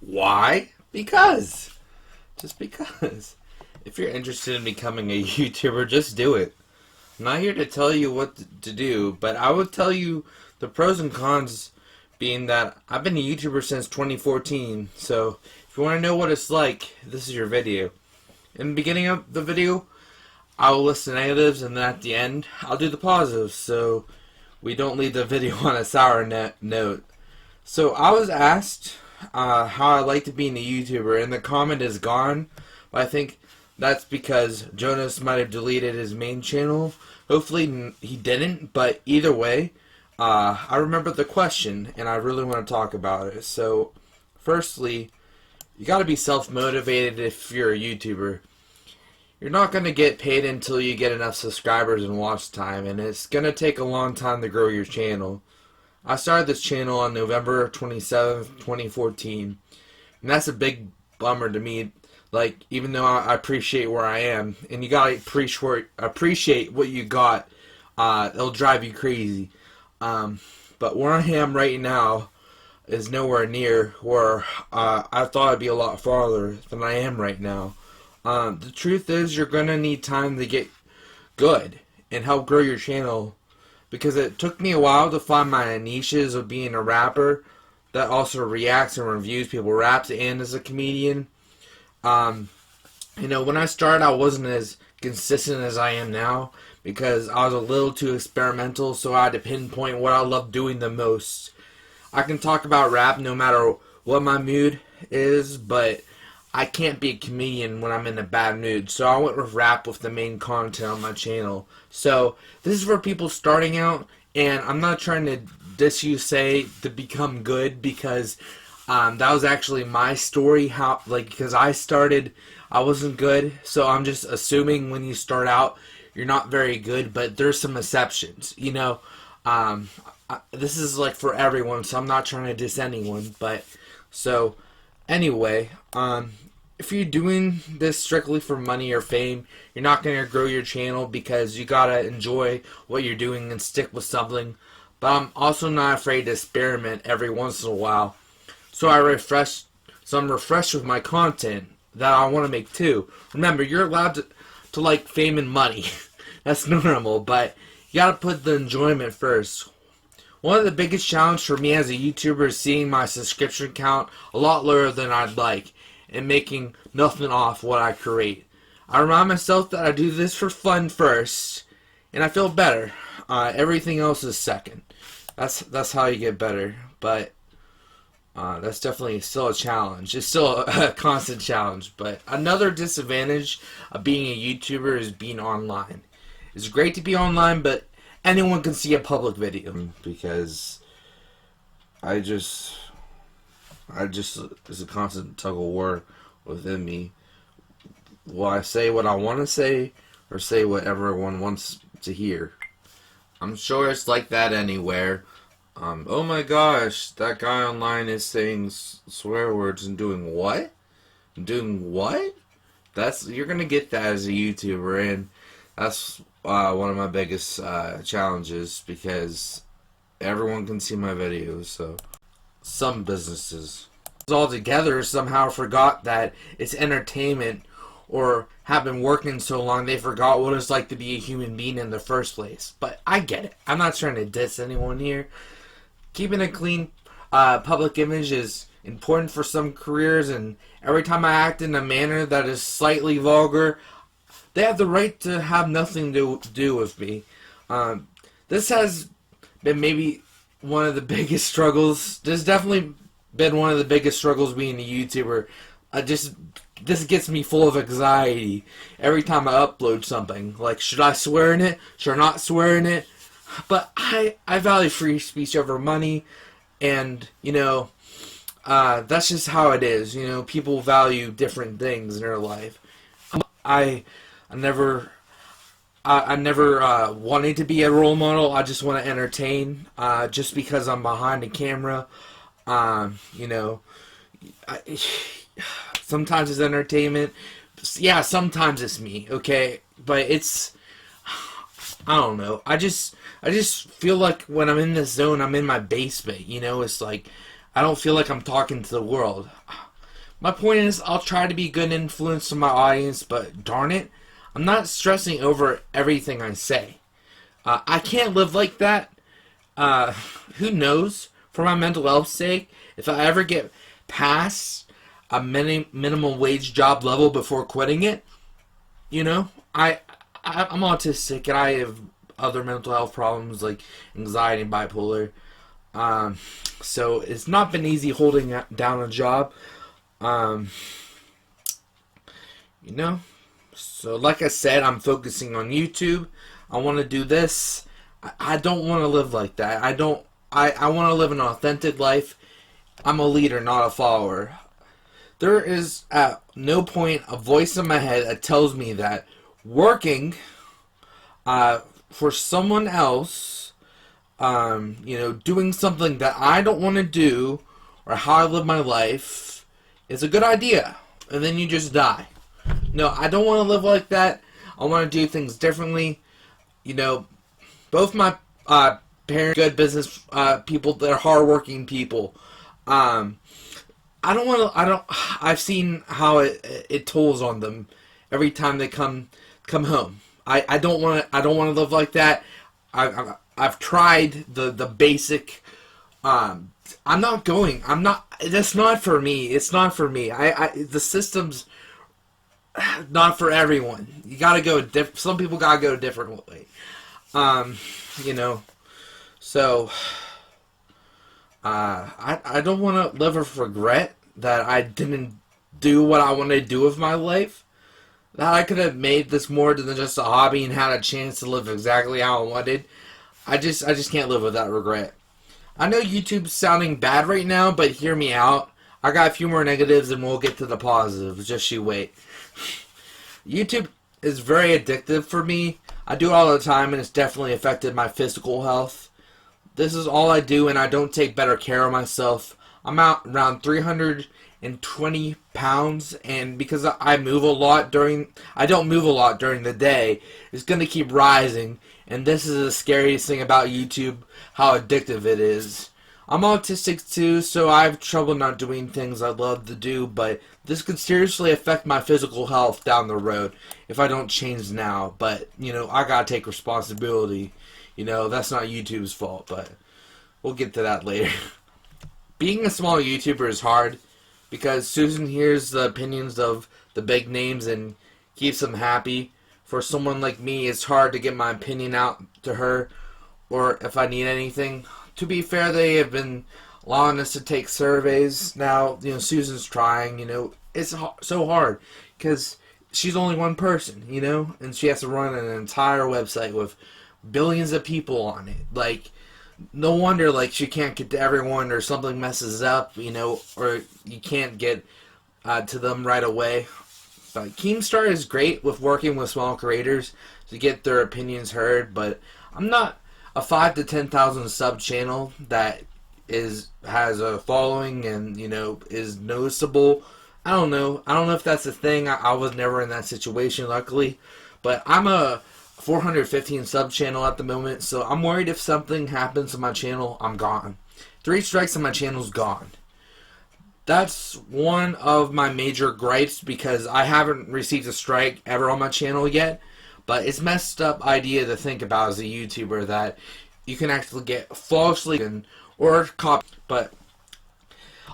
Why? Because. Just because. If you're interested in becoming a YouTuber, just do it. I'm not here to tell you what to do, but I would tell you the pros and cons being that I've been a YouTuber since 2014, so if you want to know what it's like, this is your video. In the beginning of the video, I'll list the negatives, and then at the end, I'll do the positives, so we don't leave the video on a sour note. So I was asked how I like to be a YouTuber, and the comment is gone, but I think that's because Jonas might have deleted his main channel. Hopefully he didn't, but either way, I remember the question, and I really want to talk about it. So, firstly, you got to be self-motivated if you're a YouTuber. You're not going to get paid until you get enough subscribers and watch time, and it's going to take a long time to grow your channel. I started this channel on November 27th, 2014, and that's a big bummer to me. Like, even though I appreciate where I am, and you gotta appreciate what you got, it'll drive you crazy. But where I am right now is nowhere near where I thought I'd be a lot farther than I am right now. The truth is, you're gonna need time to get good and help grow your channel, because it took me a while to find my niches of being a rapper that also reacts and reviews people raps and as a comedian. You know, when I started, I wasn't as consistent as I am now because I was a little too experimental, so I had to pinpoint what I love doing the most. I can talk about rap no matter what my mood is, but I can't be a comedian when I'm in a bad mood, so I went with rap with the main content on my channel. So, this is for people starting out, and I'm not trying to say to become good, because that was actually my story, because I started, I wasn't good, so I'm just assuming when you start out, you're not very good, but there's some exceptions, you know. This is like for everyone, so I'm not trying to diss anyone, but, so, anyway, if you're doing this strictly for money or fame, you're not going to grow your channel, because you gotta enjoy what you're doing and stick with something, but I'm also not afraid to experiment every once in a while. So I'm refreshed with my content that I want to make too. Remember, you're allowed to like fame and money. That's normal, but you gotta put the enjoyment first. One of the biggest challenges for me as a YouTuber is seeing my subscription count a lot lower than I'd like and making nothing off what I create. I remind myself that I do this for fun first, and I feel better. Everything else is second. That's how you get better, but that's definitely still a challenge. It's still a constant challenge. But another disadvantage of being a YouTuber is being online. It's great to be online, but anyone can see a public video. Because I just it's a constant tug of war within me. Will I say what I want to say, or say what everyone wants to hear? I'm sure it's like that anywhere. Oh my gosh, that guy online is saying swear words and doing what? Doing what? You're gonna get that as a YouTuber, and that's one of my biggest challenges, because everyone can see my videos. So some businesses altogether somehow forgot that it's entertainment, or have been working so long they forgot what it's like to be a human being in the first place. But I get it. I'm not trying to diss anyone here. Keeping a clean public image is important for some careers, and every time I act in a manner that is slightly vulgar, they have the right to have nothing to do with me. This has been maybe one of the biggest struggles. This has definitely been one of the biggest struggles being a YouTuber. This gets me full of anxiety every time I upload something. Like, should I swear in it? Should I not swear in it? But I value free speech over money, and, you know, that's just how it is. You know, people value different things in their life. I never wanted to be a role model. I just want to entertain, just because I'm behind the camera. You know, sometimes it's entertainment. Yeah, sometimes it's me, okay? But I don't know. I just feel like when I'm in this zone, I'm in my basement, you know? It's like, I don't feel like I'm talking to the world. My point is, I'll try to be a good influence to my audience, but darn it, I'm not stressing over everything I say. I can't live like that. Who knows? For my mental health's sake, if I ever get past a minimum wage job level before quitting it, you know, I'm autistic and I have other mental health problems like anxiety and bipolar. So it's not been easy holding down a job. You know, so like I said, I'm focusing on YouTube. I want to do this. I don't want to live like that. I want to live an authentic life. I'm a leader, not a follower. There is at no point a voice in my head that tells me that working for someone else, doing something that I don't want to do or how I live my life is a good idea. And then you just die. No, I don't want to live like that. I want to do things differently. You know, both my parents, good business people, they're hardworking people. I've seen how it tolls on them every time they come home. I don't want to live like that. I've tried the basic. That's not for me. It's not for me. The system's not for everyone. You gotta go some people gotta go a different way. So I don't want to live with regret that I didn't do what I wanted to do with my life. That I could have made this more than just a hobby and had a chance to live exactly how I wanted. I just can't live with that regret. I know YouTube's sounding bad right now, but hear me out. I got a few more negatives and we'll get to the positives. Just you wait. YouTube is very addictive for me. I do it all the time and it's definitely affected my physical health. This is all I do and I don't take better care of myself. I'm out around 320 pounds and because I don't move a lot during the day, it's going to keep rising. And this is the scariest thing about YouTube, how addictive it is. I'm autistic too, so I have trouble not doing things I love to do, but this could seriously affect my physical health down the road if I don't change now. But, I gotta take responsibility. That's not YouTube's fault, but we'll get to that later. Being a small YouTuber is hard because Susan hears the opinions of the big names and keeps them happy. For someone like me, it's hard to get my opinion out to her or if I need anything. To be fair, they have been allowing us to take surveys. Now, Susan's trying, it's so hard because she's only one person, and she has to run an entire website with billions of people on it. Like, no wonder, she can't get to everyone or something messes up, or you can't get to them right away. But Keemstar is great with working with small creators to get their opinions heard, but I'm not a 5,000 to 10,000 sub channel that has a following and is noticeable. I don't know if that's a thing. I was never in that situation, luckily, but I'm a 415 sub channel at the moment, so I'm worried if something happens to my channel, I'm gone. 3 strikes and my channel's gone. That's one of my major gripes because I haven't received a strike ever on my channel yet. But it's messed up idea to think about as a YouTuber that you can actually get falsely or copy. But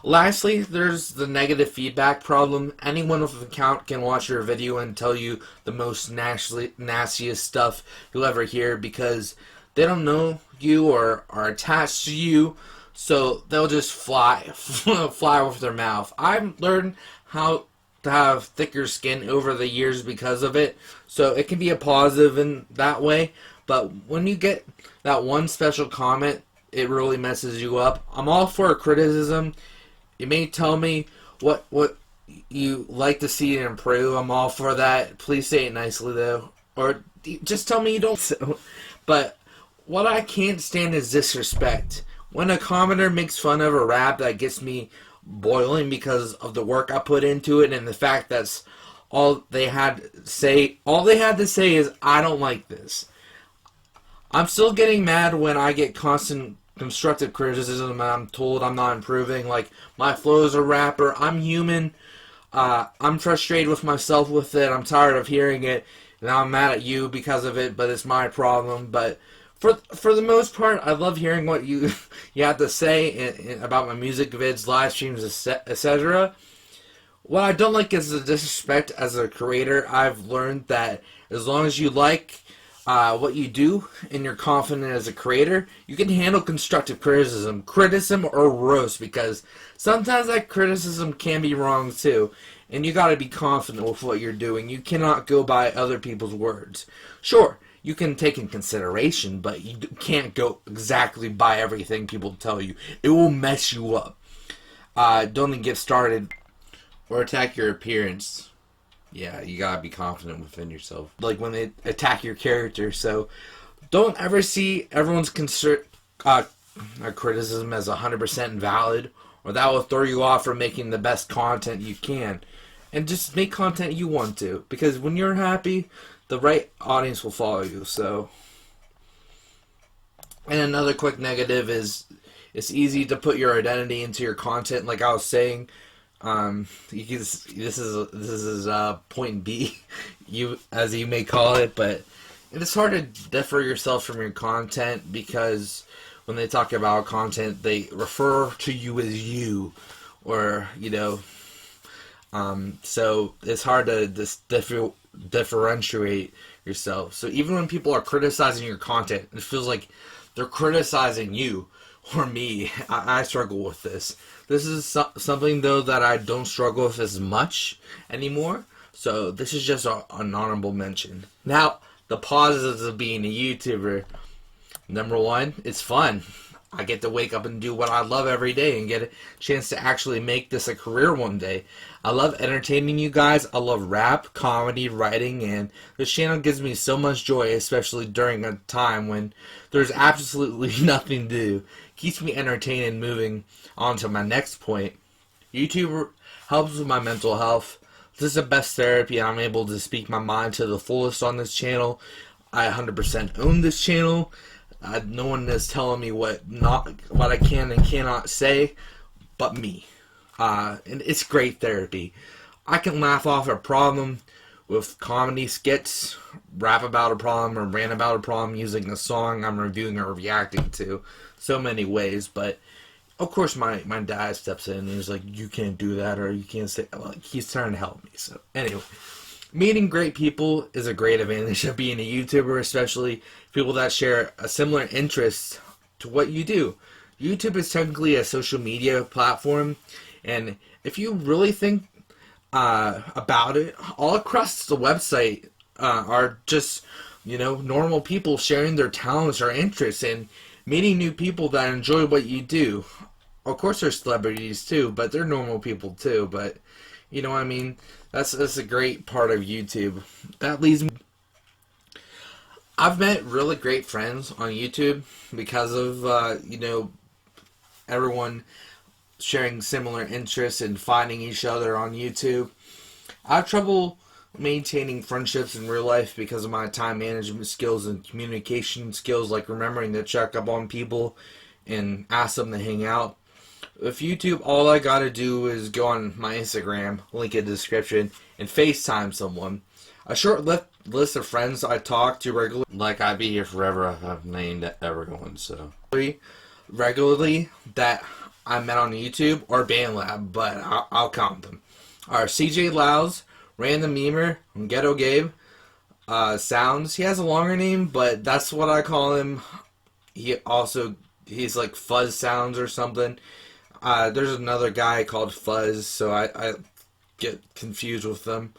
lastly, there's the negative feedback problem. Anyone with an account can watch your video and tell you the most nastiest stuff you'll ever hear because they don't know you or are attached to you. So they'll just fly with their mouth. I've learned how to have thicker skin over the years because of it. So it can be a positive in that way. But when you get that one special comment, it really messes you up. I'm all for criticism. You may tell me what you like to see it improve. I'm all for that. Please say it nicely though. Or just tell me you don't. So, but what I can't stand is disrespect. When a commenter makes fun of a rap that gets me boiling because of the work I put into it and the fact that's all they had to say is I don't like this. I'm still getting mad when I get constant constructive criticism and I'm told I'm not improving, like my flow as a rapper. I'm human. I'm frustrated with myself with it. I'm tired of hearing it, and I'm mad at you because of it. But it's my problem. But for the most part, I love hearing what you you have to say about my music vids, live streams, etc. What I don't like is the disrespect as a creator. I've learned that as long as you like what you do and you're confident as a creator, you can handle constructive criticism or roast, because sometimes that criticism can be wrong too. And you gotta be confident with what you're doing. You cannot go by other people's words. Sure, you can take in consideration, but you can't go exactly by everything people tell you. It will mess you up. Don't even get started or attack your appearance. Yeah, you gotta be confident within yourself. Like when they attack your character. So don't ever see everyone's criticism as 100% invalid, or that will throw you off from making the best content you can. And just make content you want to, because when you're happy, the right audience will follow you. So, and another quick negative is it's easy to put your identity into your content. Like I was saying, this is point B, as you may call it, but it's hard to differ yourself from your content, because when they talk about content, they refer to you as you, or so it's hard to differentiate yourself. So even when people are criticizing your content, it feels like they're criticizing you or me. I struggle with this. This is something, though, that I don't struggle with as much anymore. So this is just an honorable mention. Now, the positives of being a YouTuber. Number one, it's fun. I get to wake up and do what I love every day and get a chance to actually make this a career one day. I love entertaining you guys. I love rap, comedy, writing, and this channel gives me so much joy, especially during a time when there's absolutely nothing to do. Keeps me entertained and moving on to my next point. YouTube helps with my mental health. This is the best therapy, and I'm able to speak my mind to the fullest on this channel. I 100% own this channel. No one is telling me what I can and cannot say but me. And it's great therapy. I can laugh off a problem with comedy skits, rap about a problem, or rant about a problem using a song I'm reviewing or reacting to. So many ways, but of course my dad steps in and he's like, you can't do that, or you can't say, well, he's trying to help me. So anyway, meeting great people is a great advantage of being a YouTuber, especially people that share a similar interest to what you do. YouTube is technically a social media platform, and if you really think about it, all across the website are just, normal people sharing their talents or interests and meeting new people that enjoy what you do. Of course, there's celebrities too, but they're normal people too. But you know what I mean? That's a great part of YouTube. That leads me. I've met really great friends on YouTube because of everyone sharing similar interests and finding each other on YouTube. I have trouble maintaining friendships in real life because of my time management skills and communication skills, like remembering to check up on people and ask them to hang out. With YouTube, all I gotta do is go on my Instagram, link in the description, and FaceTime someone. A short list of friends I talk to regularly, like I'd be here forever, I've named everyone, so. Regularly, that I met on YouTube or BandLab, but I'll count them, are CJ Lows, Random Memer, and Ghetto Gabe. Sounds, he has a longer name, but that's what I call him. He's like Fuzz Sounds or something. There's another guy called Fuzz, so I get confused with them.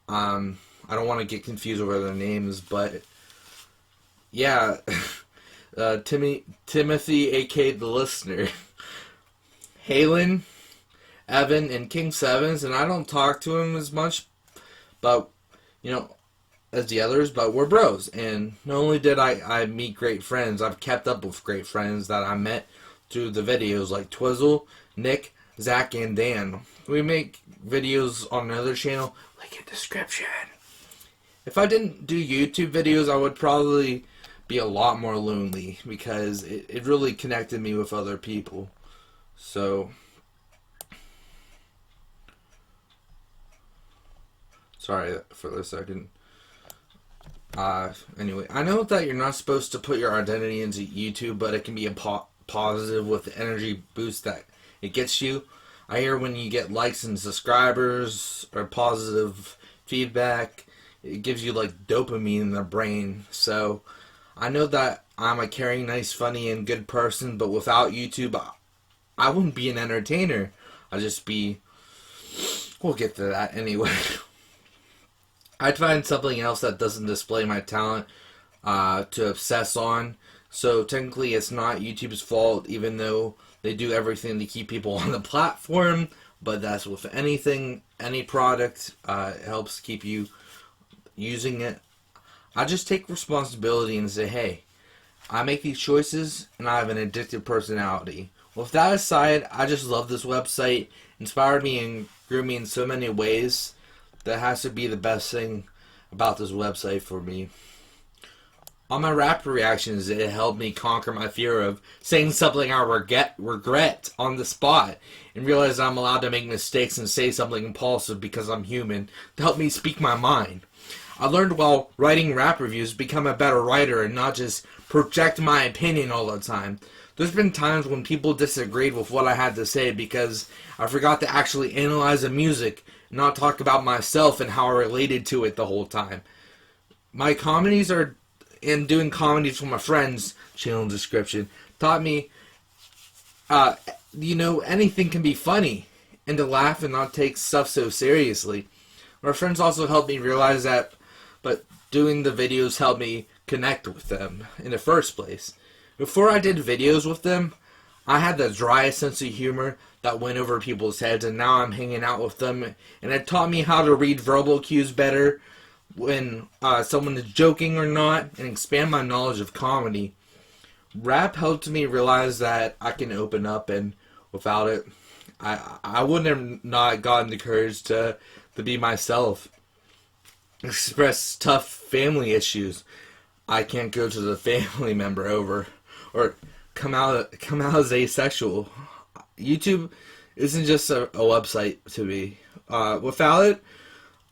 I don't want to get confused over their names, but yeah. Timothy, aka The Listener. Halen, Evan, and King Sevens, and I don't talk to him as much, but, as the others, but we're bros. And not only did I meet great friends, I've kept up with great friends that I met through the videos, like Twizzle, Nick, Zach, and Dan. We make videos on another channel, link in description. If I didn't do YouTube videos, I would probably be a lot more lonely, because it really connected me with other people. So Sorry for the second. Anyway, I know that you're not supposed to put your identity into YouTube, but it can be a positive with the energy boost that it gets you. I hear when you get likes and subscribers or positive feedback, it gives you like dopamine in the brain. So I know that I'm a caring, nice, funny, and good person, but without YouTube, I wouldn't be an entertainer. I'd just be... We'll get to that anyway. I'd find something else that doesn't display my talent to obsess on. So technically it's not YouTube's fault, even though they do everything to keep people on the platform. But that's with anything, any product, it helps keep you using it. I just take responsibility and say, hey, I make these choices and I have an addictive personality. With that aside, I just love this website. Inspired me and grew me in so many ways. That has to be the best thing about this website for me. On my rap reactions, it helped me conquer my fear of saying something I regret on the spot and realize I'm allowed to make mistakes and say something impulsive because I'm human to help me speak my mind. I learned while writing rap reviews to become a better writer and not just project my opinion all the time. There's been times when people disagreed with what I had to say because I forgot to actually analyze the music, not talk about myself and how I related to it the whole time. My comedies are, and doing comedies with my friends, channel description, taught me, anything can be funny, and to laugh and not take stuff so seriously. My friends also helped me realize that, but doing the videos helped me connect with them in the first place. Before I did videos with them, I had the driest sense of humor that went over people's heads, and now I'm hanging out with them, and it taught me how to read verbal cues better when someone is joking or not, and expand my knowledge of comedy. Rap helped me realize that I can open up, and without it, I wouldn't have not gotten the courage to be myself. Express tough family issues. I can't go to the family member over, or come out as asexual. YouTube isn't just a website to me. Without it,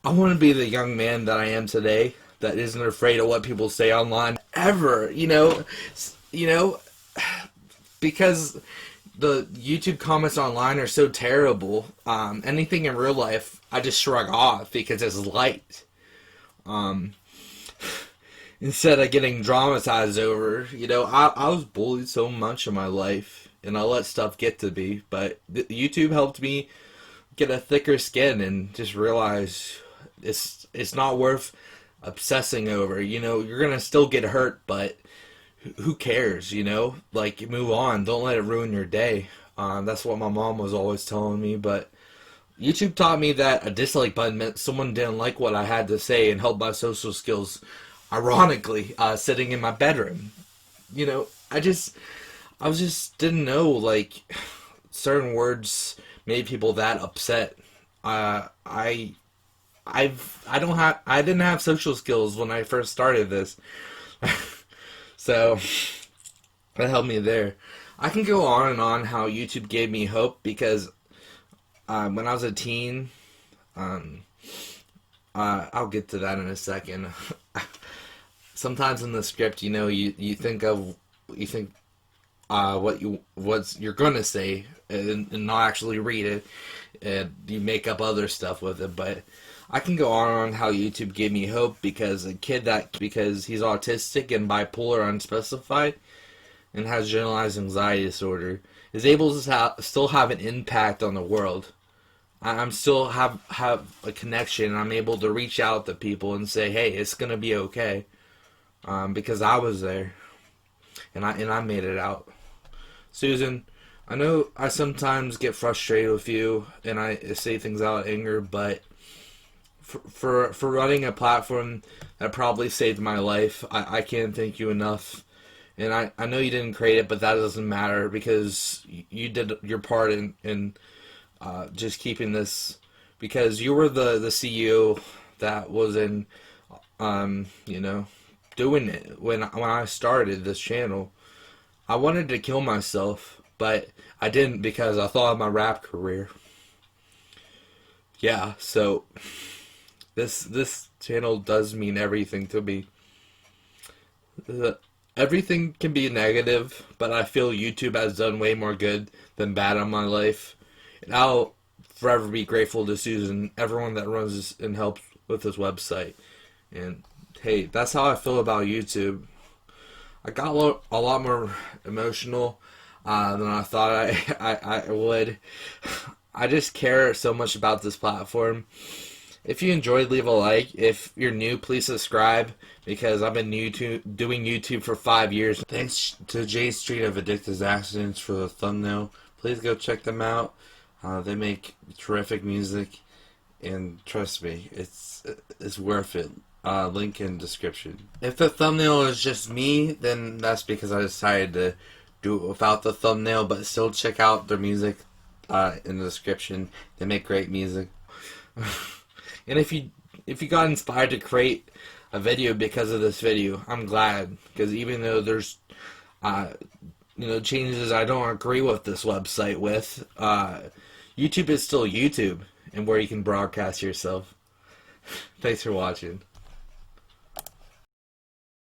I wouldn't be the young man that I am today, that isn't afraid of what people say online ever. Because the YouTube comments online are so terrible. Anything in real life, I just shrug off because it's light. Instead of getting dramatized over, I was bullied so much in my life. And I let stuff get to me, but YouTube helped me get a thicker skin and just realize it's not worth obsessing over. You're gonna still get hurt, but who cares? Like, move on. Don't let it ruin your day. That's what my mom was always telling me. But YouTube taught me that a dislike button meant someone didn't like what I had to say and helped my social skills. Ironically, sitting in my bedroom, I just didn't know, like, certain words made people that upset. I didn't have social skills when I first started this. So that helped me there. I can go on and on how YouTube gave me hope because when I was a teen, I'll get to that in a second. Sometimes in the script, you think what you're gonna say and not actually read it, and you make up other stuff with it. But I can go on how YouTube gave me hope because because he's autistic and bipolar unspecified and has generalized anxiety disorder, is able to still have an impact on the world. I'm still have a connection. I'm able to reach out to people and say, hey, it's gonna be okay, because I was there and I made it out. Susan, I know I sometimes get frustrated with you and I say things out of anger, but for running a platform that probably saved my life, I can't thank you enough. And I know you didn't create it, but that doesn't matter because you did your part in just keeping this, because you were the CEO that was in doing it when I started this channel. I wanted to kill myself, but I didn't because I thought of my rap career. Yeah, so This channel does mean everything to me. Everything can be negative, but I feel YouTube has done way more good than bad on my life. And I'll forever be grateful to Susan, everyone that runs this and helps with this website. And hey, that's how I feel about YouTube. I got a lot more emotional than I thought I would. I just care so much about this platform. If you enjoyed, leave a like. If you're new, please subscribe because I've been doing YouTube for 5 years. Thanks to J Street of Addicted Accidents for the thumbnail. Please go check them out. They make terrific music, and trust me, it's worth it. Link in description. If the thumbnail is just me, then that's because I decided to do it without the thumbnail, but still check out their music in the description. They make great music. And if you got inspired to create a video because of this video, I'm glad, because even though there's changes I don't agree with this website with, YouTube is still YouTube and where you can broadcast yourself. Thanks for watching.